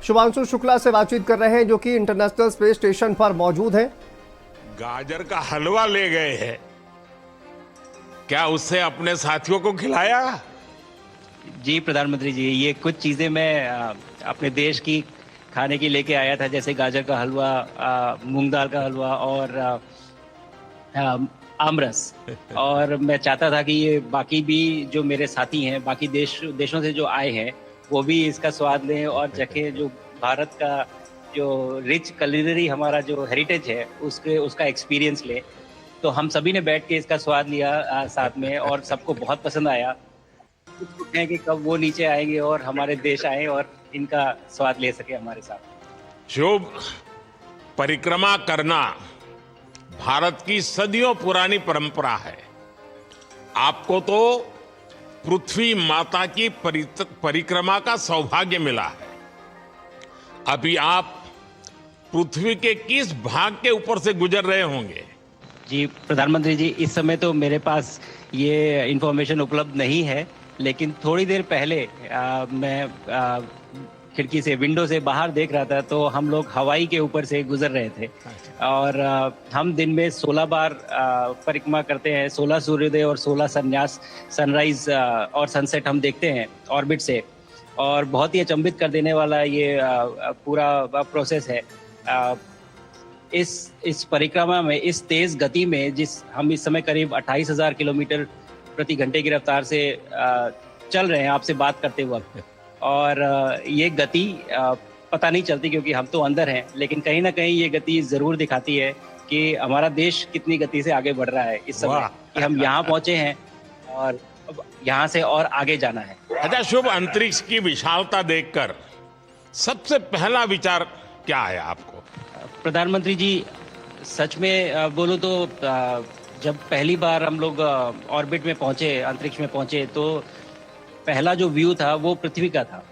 शुभांशु शुक्ला से बातचीत कर रहे हैं, जो कि इंटरनेशनल स्पेस स्टेशन पर मौजूद हैं। गाजर का हलवा ले गए हैं, क्या उससे अपने साथियों को खिलाया? जी प्रधानमंत्री जी, ये कुछ चीज़ें मैं अपने देश की खाने की लेके आया था, जैसे गाजर का हलवा, मूंग दाल का हलवा और आमरस। और मैं चाहता था कि ये बाकी भी जो मेरे साथी हैं, बाकी देशों से जो आए हैं, वो भी इसका स्वाद लें और चखें, जो भारत का जो रिच कुलिनरी हमारा जो हेरिटेज है उसका एक्सपीरियंस लें। तो हम सभी ने बैठ के इसका स्वाद लिया साथ में, और सबको बहुत पसंद आया। कुछ हैं कि कब वो नीचे आएंगे और हमारे देश आए और इनका स्वाद ले सके हमारे साथ। शुभ, परिक्रमा करना भारत की सदियों पुरानी परंपरा है। आपको तो पृथ्वी माता की परिक्रमा का सौभाग्य मिला है। अभी आप पृथ्वी के किस भाग के ऊपर से गुजर रहे होंगे? जी प्रधानमंत्री जी, इस समय तो मेरे पास ये इंफॉर्मेशन उपलब्ध नहीं है, लेकिन थोड़ी देर पहले मैं खिड़की से, विंडो से बाहर देख रहा था, तो हम लोग हवाई के ऊपर से गुजर रहे थे। और हम दिन में 16 बार परिक्रमा करते हैं, 16 सूर्योदय और 16 संन्यास, सनराइज और सनसेट हम देखते हैं ऑर्बिट से। और बहुत ही अचंभित कर देने वाला ये पूरा प्रोसेस है। इस परिक्रमा में, इस तेज गति में, जिस हम इस समय करीब 28,000 किलोमीटर प्रति घंटे की रफ्तार से चल रहे हैं आपसे बात करते वक्त, और ये गति पता नहीं चलती क्योंकि हम तो अंदर हैं, लेकिन कहीं ना कहीं ये गति जरूर दिखाती है कि हमारा देश कितनी गति से आगे बढ़ रहा है इस समय, कि हम यहाँ पहुंचे हैं और अब यहाँ से और आगे जाना है। अच्छा शुभ, अंतरिक्ष की विशालता देखकर सबसे पहला विचार क्या आया आपको? प्रधानमंत्री जी, सच में बोलो तो जब पहली बार हम लोग ऑर्बिट में पहुंचे, अंतरिक्ष में पहुंचे, तो पहला जो व्यू था वो पृथ्वी का था।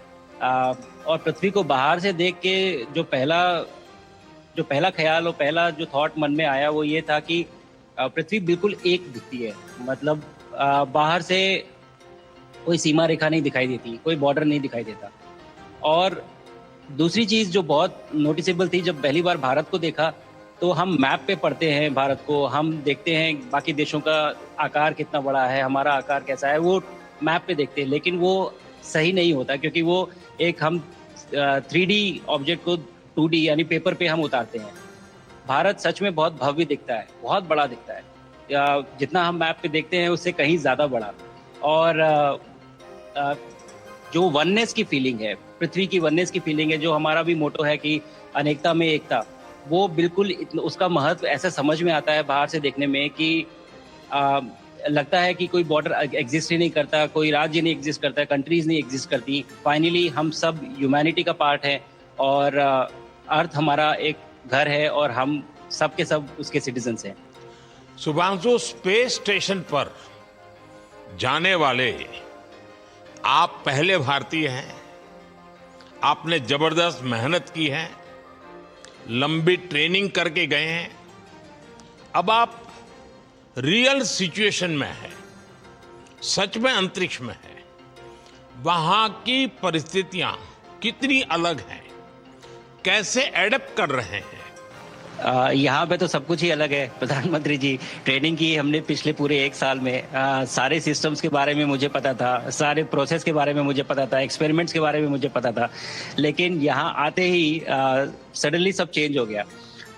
और पृथ्वी को बाहर से देख के जो पहला ख्याल और पहला जो थॉट मन में आया वो ये था कि पृथ्वी बिल्कुल एक दिखती है। मतलब बाहर से कोई सीमा रेखा नहीं दिखाई देती, कोई बॉर्डर नहीं दिखाई देता। और दूसरी चीज़ जो बहुत नोटिसेबल थी, जब पहली बार भारत को देखा, तो हम मैप पे पढ़ते हैं भारत को, हम देखते हैं बाकी देशों का आकार कितना बड़ा है, हमारा आकार कैसा है, वो मैप पे देखते हैं। लेकिन वो सही नहीं होता, क्योंकि वो एक हम 3D ऑब्जेक्ट को 2D यानी पेपर पे हम उतारते हैं। भारत सच में बहुत भव्य दिखता है, बहुत बड़ा दिखता है, जितना हम मैप पे देखते हैं उससे कहीं ज़्यादा बड़ा। और जो वननेस की फीलिंग है, पृथ्वी की वननेस की फीलिंग है, जो हमारा भी मोटो है कि अनेकता में एकता, वो बिल्कुल उसका महत्व ऐसा समझ में आता है बाहर से देखने में कि लगता है कि कोई बॉर्डर एग्जिस्ट ही नहीं करता, कोई राज्य नहीं एग्जिस्ट करता, कंट्रीज नहीं एग्जिस्ट करती। फाइनली हम सब ह्यूमैनिटी का पार्ट है, और अर्थ हमारा एक घर है, और हम सब के सब उसके सिटीजन्स हैं। शुभांशु, स्पेस स्टेशन पर जाने वाले आप पहले भारतीय हैं। आपने जबरदस्त मेहनत की है, लंबी ट्रेनिंग करके गए हैं। अब आप रियल सिचुएशन में है, सच में अंतरिक्ष में है। वहां की परिस्थितियां कितनी अलग हैं, कैसे एडप्ट कर रहे हैं? यहाँ पे तो सब कुछ ही अलग है प्रधानमंत्री जी। ट्रेनिंग की हमने पिछले पूरे 1 साल में, सारे सिस्टम्स के बारे में मुझे पता था, सारे प्रोसेस के बारे में मुझे पता था, एक्सपेरिमेंट्स के बारे में मुझे पता था। लेकिन यहाँ आते ही सडनली सब चेंज हो गया,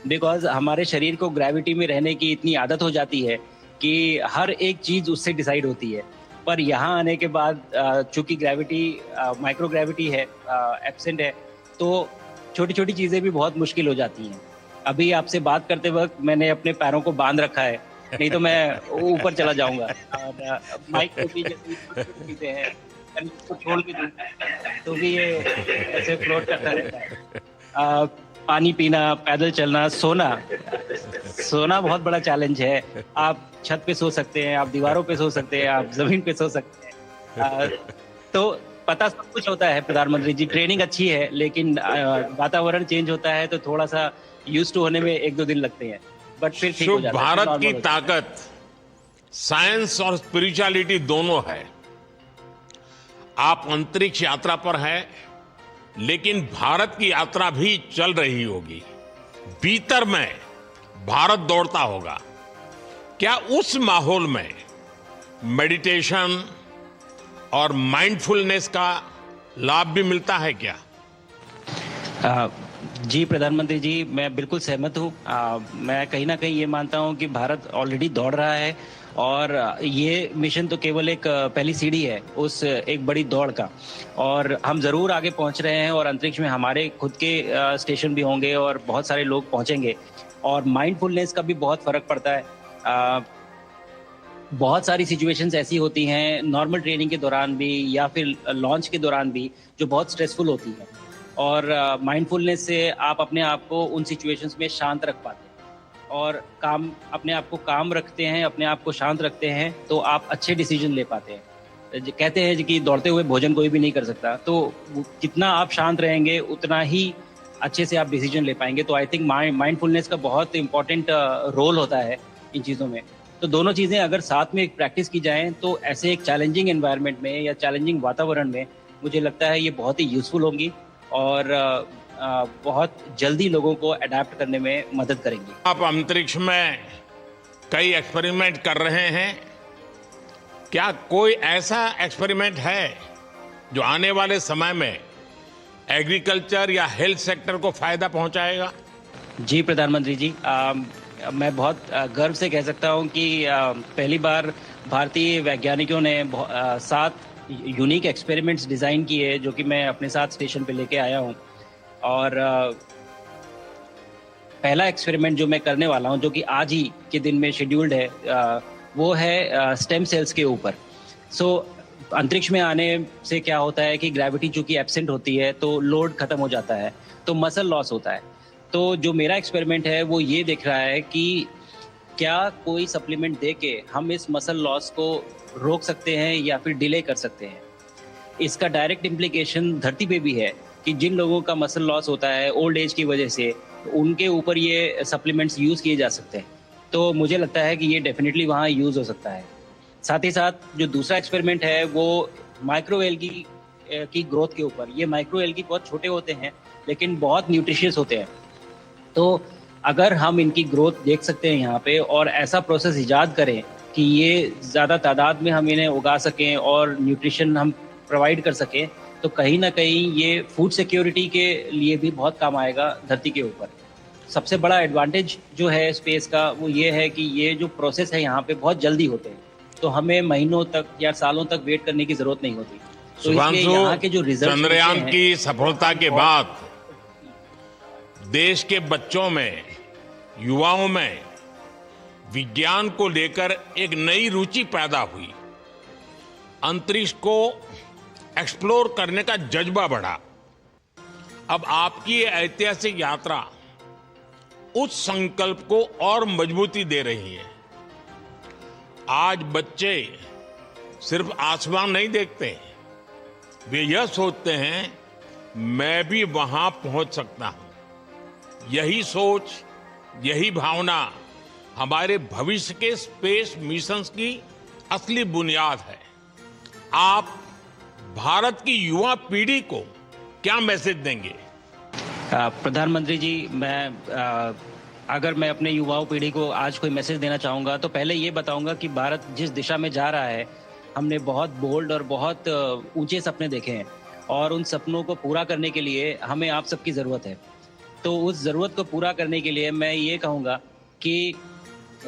बिकॉज हमारे शरीर को ग्रेविटी में रहने की इतनी आदत हो जाती है कि हर एक चीज़ उससे डिसाइड होती है। पर यहाँ आने के बाद चूंकि ग्रेविटी, माइक्रो ग्रेविटी है, एब्सेंट है, तो छोटी छोटी चीज़ें भी बहुत मुश्किल हो जाती हैं। अभी आपसे बात करते वक्त मैंने अपने पैरों को बांध रखा है, नहीं तो मैं ऊपर चला जाऊंगा। और माइक को भी जैसी चीजें हैं, इसको छोड़ भी दूं तो भी ये ऐसे फ्लोट करता रहता है। पानी पीना, पैदल चलना, सोना बहुत बड़ा चैलेंज है। आप छत पे सो सकते हैं, आप दीवारों पे सो सकते हैं, आप जमीन पे सो सकते हैं। तो पता सब कुछ होता है प्रधानमंत्री जी। ट्रेनिंग अच्छी है, लेकिन वातावरण चेंज होता है तो थोड़ा सा यूज्ड टू होने में 1-2 दिन लगते हैं, बट फिर ठीक हो जाता है। भारत की ताकत साइंस और स्पिरिचुअलिटी दोनों है। आप अंतरिक्ष यात्रा पर हैं, लेकिन भारत की यात्रा भी चल रही होगी, भीतर में भारत दौड़ता होगा। क्या उस माहौल में मेडिटेशन और माइंडफुलनेस का लाभ भी मिलता है क्या? जी प्रधानमंत्री जी, मैं बिल्कुल सहमत हूँ। मैं कहीं ना कहीं ये मानता हूँ कि भारत ऑलरेडी दौड़ रहा है और ये मिशन तो केवल एक पहली सीढ़ी है उस एक बड़ी दौड़ का। और हम जरूर आगे पहुंच रहे हैं और अंतरिक्ष में हमारे खुद के स्टेशन भी होंगे और बहुत सारे लोग पहुंचेंगे। और माइंडफुलनेस का भी बहुत फर्क पड़ता है। बहुत सारी सिचुएशंस ऐसी होती हैं नॉर्मल ट्रेनिंग के दौरान भी या फिर लॉन्च के दौरान भी जो बहुत स्ट्रेसफुल होती हैं, और माइंडफुलनेस से आप अपने आप को उन सिचुएशंस में शांत रख पाते हैं और अपने आप को काम रखते हैं, अपने आप को शांत रखते हैं, तो आप अच्छे डिसीजन ले पाते हैं। कहते हैं कि दौड़ते हुए भोजन कोई भी नहीं कर सकता, तो कितना आप शांत रहेंगे उतना ही अच्छे से आप डिसीजन ले पाएंगे। तो आई थिंक माइंडफुलनेस का बहुत इंपॉर्टेंट रोल होता है इन चीज़ों में। तो दोनों चीज़ें अगर साथ में एक प्रैक्टिस की जाएं तो ऐसे एक चैलेंजिंग एनवायरनमेंट में या चैलेंजिंग वातावरण में मुझे लगता है ये बहुत ही यूजफुल होंगी और बहुत जल्दी लोगों को अडेप्ट करने में मदद करेंगी। आप अंतरिक्ष में कई एक्सपेरिमेंट कर रहे हैं, क्या कोई ऐसा एक्सपेरिमेंट है जो आने वाले समय में एग्रीकल्चर या हेल्थ सेक्टर को फायदा पहुंचाएगा? जी प्रधानमंत्री जी, मैं बहुत गर्व से कह सकता हूं कि पहली बार भारतीय वैज्ञानिकों ने 7 यूनिक एक्सपेरिमेंट्स डिज़ाइन किए जो कि मैं अपने साथ स्टेशन पे लेके आया हूं। और पहला एक्सपेरिमेंट जो मैं करने वाला हूं, जो कि आज ही के दिन में शेड्यूल्ड है, वो है स्टेम सेल्स के ऊपर। अंतरिक्ष में आने से क्या होता है कि ग्रेविटी चूंकि एब्सेंट होती है तो लोड खत्म हो जाता है, तो मसल लॉस होता है। तो जो मेरा एक्सपेरिमेंट है वो ये देख रहा है कि क्या कोई सप्लीमेंट दे के हम इस मसल लॉस को रोक सकते हैं या फिर डिले कर सकते हैं। इसका डायरेक्ट इम्प्लीकेशन धरती पे भी है कि जिन लोगों का मसल लॉस होता है ओल्ड एज की वजह से, उनके ऊपर ये सप्लीमेंट्स यूज़ किए जा सकते हैं। तो मुझे लगता है कि ये डेफिनेटली वहाँ यूज़ हो सकता है। साथ ही साथ जो दूसरा एक्सपेरिमेंट है वो माइक्रो एल्गी की ग्रोथ के ऊपर। ये माइक्रो एल्गी बहुत छोटे होते हैं लेकिन बहुत न्यूट्रिशियस होते हैं। तो अगर हम इनकी ग्रोथ देख सकते हैं यहाँ पे और ऐसा प्रोसेस इजाद करें कि ये ज़्यादा तादाद में हम इन्हें उगा सकें और न्यूट्रिशन हम प्रोवाइड कर सकें, तो कहीं ना कहीं ये फूड सिक्योरिटी के लिए भी बहुत काम आएगा धरती के ऊपर। सबसे बड़ा एडवांटेज जो है स्पेस का वो ये है कि ये जो प्रोसेस है यहाँ पे बहुत जल्दी होते हैं, तो हमें महीनों तक या सालों तक वेट करने की जरूरत नहीं होती। तो इसलिए यहाँ के जो रिजल्ट चंद्रयान की सफलता के बाद देश के बच्चों में, युवाओं में विज्ञान को लेकर एक नई रुचि पैदा हुई। अंतरिक्ष को एक्सप्लोर करने का जज्बा बढ़ा। अब आपकी ये ऐतिहासिक यात्रा उस संकल्प को और मजबूती दे रही है। आज बच्चे सिर्फ आसमान नहीं देखते, वे यह सोचते हैं मैं भी वहां पहुंच सकता हूं। यही सोच, यही भावना हमारे भविष्य के स्पेस मिशंस की असली बुनियाद है। आप भारत की युवा पीढ़ी को क्या मैसेज देंगे? प्रधानमंत्री जी, अगर मैं अपने युवाओं पीढ़ी को आज कोई मैसेज देना चाहूँगा तो पहले ये बताऊँगा कि भारत जिस दिशा में जा रहा है, हमने बहुत बोल्ड और बहुत ऊंचे सपने देखे हैं और उन सपनों को पूरा करने के लिए हमें आप सबकी ज़रूरत है। तो उस ज़रूरत को पूरा करने के लिए मैं ये कहूँगा कि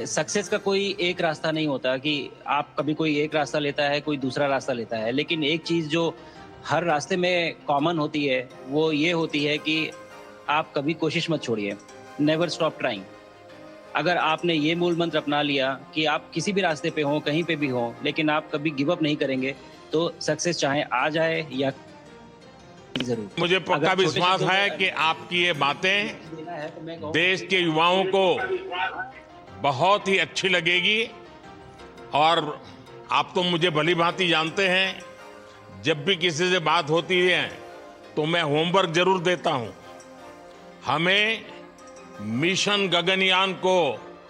सक्सेस का कोई एक रास्ता नहीं होता कि आप कभी कोई एक रास्ता लेता है, कोई दूसरा रास्ता लेता है। लेकिन एक चीज़ जो हर रास्ते में कॉमन होती है वो ये होती है कि आप कभी कोशिश मत छोड़िए, नेवर स्टॉप ट्राइंग। अगर आपने ये मूल मंत्र अपना लिया कि आप किसी भी रास्ते पे हों, कहीं पे भी हों, लेकिन आप कभी गिव अप नहीं करेंगे, तो सक्सेस चाहे आ जाए या जरूर। मुझे पक्का विश्वास है कि आपकी ये बातें देश के युवाओं को बहुत ही अच्छी लगेगी। और आप तो मुझे भली भांति जानते हैं, जब भी किसी से बात होती है तो मैं होमवर्क जरूर देता हूं। हमें मिशन गगनयान को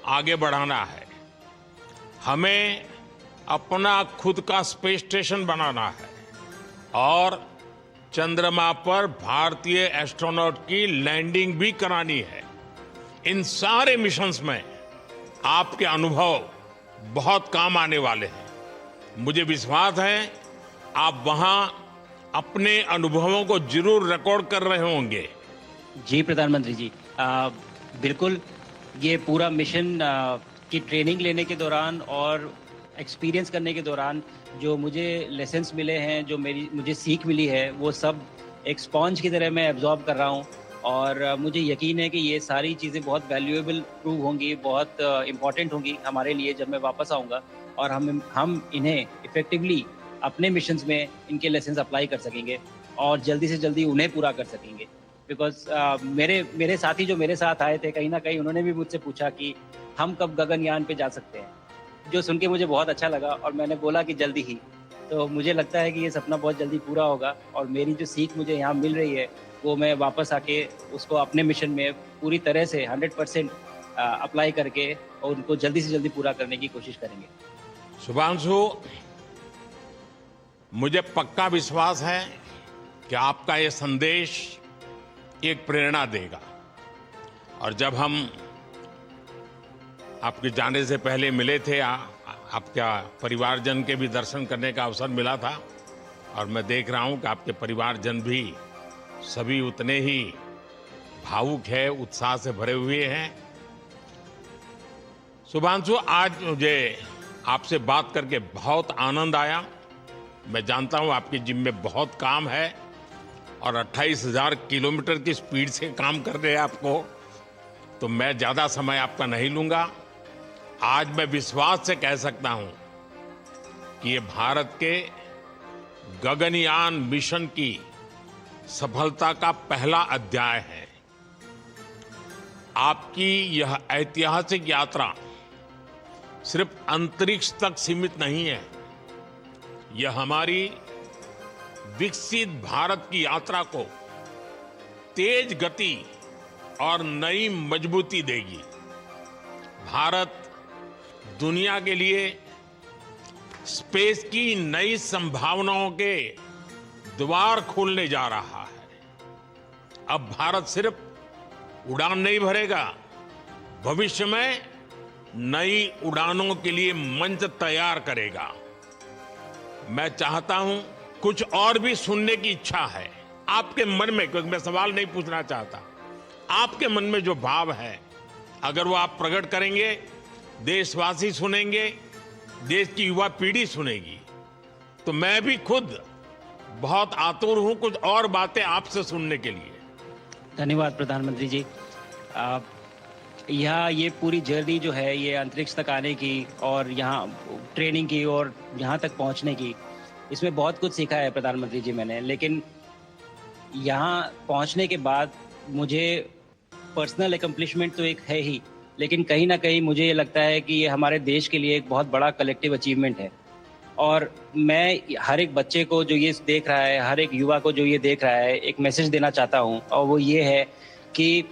आगे बढ़ाना है, हमें अपना खुद का स्पेस स्टेशन बनाना है और चंद्रमा पर भारतीय एस्ट्रोनॉट की लैंडिंग भी करानी है। इन सारे मिशंस में आपके अनुभव बहुत काम आने वाले हैं। मुझे विश्वास है आप वहां अपने अनुभवों को जरूर रिकॉर्ड कर रहे होंगे। जी प्रधानमंत्री जी, बिल्कुल। ये पूरा मिशन की ट्रेनिंग लेने के दौरान और एक्सपीरियंस करने के दौरान जो मुझे लेसन्स मिले हैं, जो मुझे सीख मिली है, वो सब एक स्पॉन्ज की तरह मैं एब्जॉर्ब कर रहा हूँ। और मुझे यकीन है कि ये सारी चीज़ें बहुत वैल्यूएबल प्रूव होंगी, बहुत इम्पॉर्टेंट होंगी हमारे लिए जब मैं वापस आऊँगा। और हम इन्हें इफ़ेक्टिवली अपने मिशंस में इनके लेसन्स अप्लाई कर सकेंगे और जल्दी से जल्दी उन्हें पूरा कर सकेंगे। बिकॉज़ मेरे साथी जो मेरे साथ आए थे, कहीं न कहीं उन्होंने भी मुझसे पूछा कि हम कब गगनयान पे जा सकते हैं, जो सुन के मुझे बहुत अच्छा लगा और मैंने बोला कि जल्दी ही। तो मुझे लगता है कि ये सपना बहुत जल्दी पूरा होगा और मेरी जो सीख मुझे यहाँ मिल रही है, वो मैं वापस आके उसको अपने मिशन में पूरी तरह से 100% अप्लाई करके और उनको जल्दी से जल्दी पूरा करने की कोशिश करेंगे। शुभांशु, मुझे पक्का विश्वास है कि आपका ये संदेश एक प्रेरणा देगा। और जब हम आपके जाने से पहले मिले थे, आपका परिवारजन के भी दर्शन करने का अवसर मिला था और मैं देख रहा हूं कि आपके परिवारजन भी सभी उतने ही भावुक है, उत्साह से भरे हुए हैं। शुभांशु, आज मुझे आपसे बात करके बहुत आनंद आया। मैं जानता हूं आपकी जिम में बहुत काम है और 28,000 किलोमीटर की स्पीड से काम कर रहे हैं आपको, तो मैं ज़्यादा समय आपका नहीं लूंगा। आज मैं विश्वास से कह सकता हूं कि ये भारत के गगनयान मिशन की सफलता का पहला अध्याय है। आपकी यह ऐतिहासिक यात्रा सिर्फ अंतरिक्ष तक सीमित नहीं है, यह हमारी विकसित भारत की यात्रा को तेज गति और नई मजबूती देगी। भारत दुनिया के लिए स्पेस की नई संभावनाओं के द्वार खोलने जा रहा है। अब भारत सिर्फ उड़ान नहीं भरेगा, भविष्य में नई उड़ानों के लिए मंच तैयार करेगा। मैं चाहता हूं, कुछ और भी सुनने की इच्छा है आपके मन में, क्योंकि मैं सवाल नहीं पूछना चाहता। आपके मन में जो भाव है, अगर वो आप प्रकट करेंगे, देशवासी सुनेंगे, देश की युवा पीढ़ी सुनेगी, तो मैं भी खुद बहुत आतुर हूं कुछ और बातें आपसे सुनने के लिए। धन्यवाद प्रधानमंत्री जी। यहाँ ये पूरी जर्नी जो है, ये अंतरिक्ष तक आने की और यहाँ ट्रेनिंग की और यहाँ तक पहुँचने की, इसमें बहुत कुछ सीखा है प्रधानमंत्री जी मैंने। लेकिन यहाँ पहुँचने के बाद मुझे पर्सनल एकम्प्लिशमेंट तो एक है ही, लेकिन कहीं ना कहीं मुझे ये लगता है कि ये हमारे देश के लिए एक बहुत बड़ा कलेक्टिव अचीवमेंट है। और मैं हर एक बच्चे को जो ये देख रहा है, हर एक युवा को जो ये देख रहा है, एक मैसेज देना चाहता हूँ, और वो ये है कि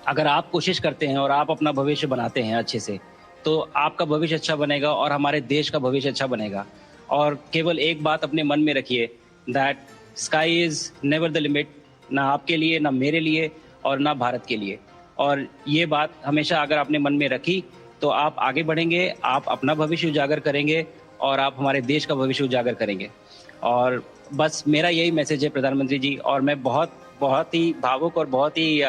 अगर आप कोशिश करते हैं और आप अपना भविष्य बनाते हैं अच्छे से, तो आपका भविष्य अच्छा बनेगा और हमारे देश का भविष्य अच्छा बनेगा। और केवल एक बात अपने मन में रखिए, that sky is never the limit, ना आपके लिए, ना मेरे लिए और ना भारत के लिए। और ये बात हमेशा अगर आपने मन में रखी, तो आप आगे बढ़ेंगे, आप अपना भविष्य उजागर करेंगे और आप हमारे देश का भविष्य उजागर करेंगे। और बस मेरा यही मैसेज है प्रधानमंत्री जी। और मैं बहुत ही भावुक और बहुत ही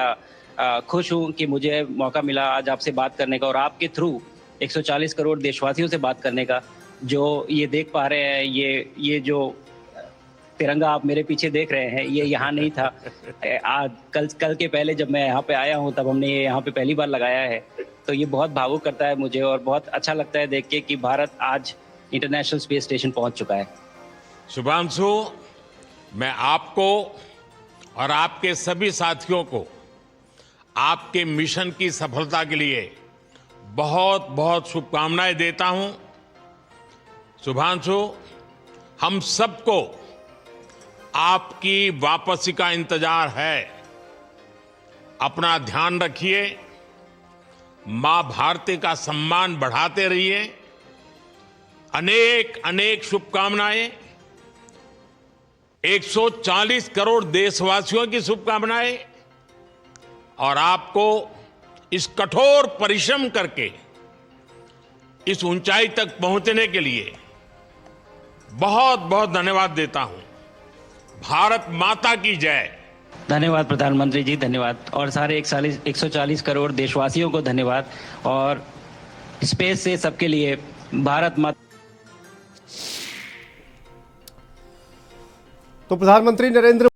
खुश हूँ कि मुझे मौका मिला आज आपसे बात करने का और आपके थ्रू 140 करोड़ देशवासियों से बात करने का, जो ये देख पा रहे हैं। ये जो तिरंगा आप मेरे पीछे देख रहे हैं, ये यहाँ नहीं था। आज कल के पहले जब मैं यहाँ पे आया हूँ, तब हमने ये यहाँ पे पहली बार लगाया है। तो ये बहुत भावुक करता है मुझे और बहुत अच्छा लगता है देख के कि भारत आज इंटरनेशनल स्पेस स्टेशन पहुँच चुका है। शुभांशु, मैं आपको और आपके सभी साथियों को आपके मिशन की सफलता के लिए बहुत बहुत शुभकामनाएं देता हूं। शुभांशु, हम सबको आपकी वापसी का इंतजार है। अपना ध्यान रखिए, मां भारती का सम्मान बढ़ाते रहिए। अनेक अनेक शुभकामनाएं। 140 करोड़ देशवासियों की शुभकामनाएं और आपको इस कठोर परिश्रम करके इस ऊंचाई तक पहुंचने के लिए बहुत बहुत धन्यवाद देता हूं। भारत माता की जय। धन्यवाद प्रधानमंत्री जी, धन्यवाद। और सारे 140 करोड़ देशवासियों को धन्यवाद। और स्पेस से सबके लिए भारत माता। तो प्रधानमंत्री नरेंद्र